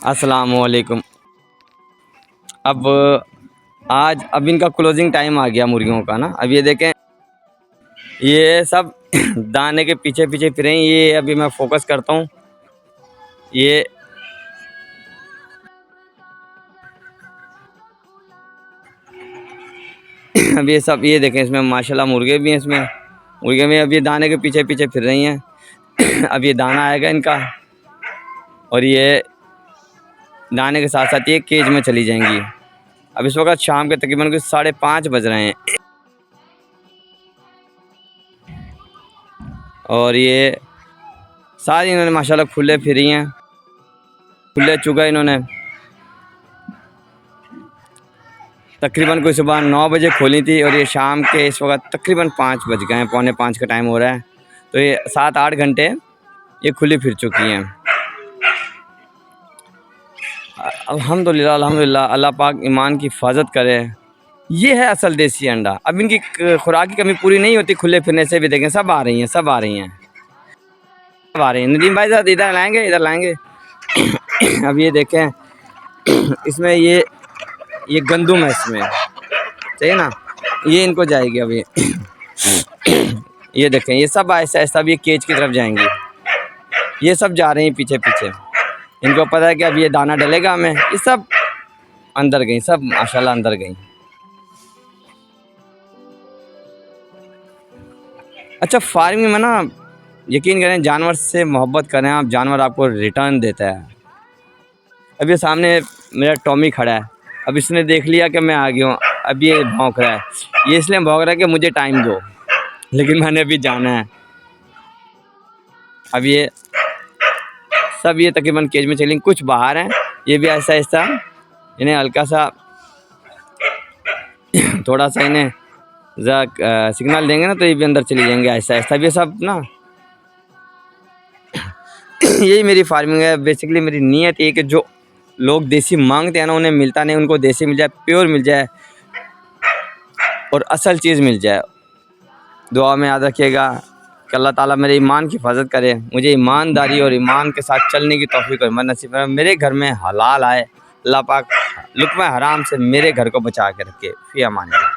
अस्सलामुअलैकुम। अब अब इनका क्लोजिंग टाइम आ गया मुर्गियों का ना। अब ये देखें, ये सब दाने के पीछे पीछे फिर रही। ये अभी मैं फोकस करता हूँ। ये अब ये सब ये देखें, इसमें माशाल्लाह मुर्गे भी हैं। इसमें मुर्गे में अब ये दाने के पीछे पीछे फिर रही हैं। अब ये दाना आएगा इनका, और ये दाने के साथ साथ ये केज में चली जाएंगी। अब इस वक्त शाम के तकरीबन कुछ 5:30 बज रहे हैं, और ये सारी इन्होंने माशाल्लाह खुले फिरी हैं, खुले चुगा इन्होंने। तकरीबन कोई सुबह 9 बजे खोली थी, और ये शाम के इस वक्त तकरीबन 5 बज गए हैं, 4:45 का टाइम हो रहा है। तो ये 7-8 घंटे ये खुली फिर चुकी हैं। अल्हम्दुलिल्लाह अल्हम्दुलिल्लाह, अल्लाह पाक ईमान की हिफाजत करे। ये है असल देसी अंडा। अब इनकी खुराक की कमी पूरी नहीं होती खुले फिरने से भी। देखें, सब आ रही हैं, सब आ रही हैं, सब आ रही हैं। नदीम भाई साहब इधर लाएंगे, इधर लाएंगे। अब ये देखें, इसमें ये गंदुम है इसमें, सही है ना। ये इनको जाएगी अभी। ये देखें, ये सब ऐसा ऐसा अब ये केज की तरफ जाएंगी। ये सब जा रही हैं पीछे पीछे। इनको पता है कि अब ये दाना डलेगा हमें। ये सब अंदर गई, सब माशाल्लाह अंदर गई। अच्छा, फार्मिंग में ना यकीन करें, जानवर से मोहब्बत करें आप, जानवर आपको रिटर्न देता है। अब ये सामने मेरा टॉमी खड़ा है। अब इसने देख लिया कि मैं आ गया हूँ। अब ये भौंक रहा है। ये इसलिए भौंक रहा है कि मुझे टाइम दो, लेकिन मैंने अभी जाना है। अब ये सब ये तकरीबन केज में चलेंगे, कुछ बाहर हैं। ये भी ऐसा ऐसा इन्हें हल्का सा थोड़ा सा इन्हें सिग्नल देंगे ना, तो ये भी अंदर चली जाएंगे ऐसा ऐसा। भी सब ना यही मेरी फार्मिंग है। बेसिकली मेरी नीयत ये कि जो लोग देसी मांगते हैं ना, उन्हें मिलता नहीं, उनको देसी मिल जाए, प्योर मिल जाए, और असल चीज़ मिल जाए। दुआ में याद रखिएगा कि अल्लाह ताला मेरे ईमान की हिफाजत करे, मुझे ईमानदारी और ईमान के साथ चलने की तौफीक और मदद नसीब करे। मेरे घर में हलाल आए, अल्लाह पाक लुक़्मा हराम से मेरे घर को बचा के रखे। फ़ी अमान अल्लाह।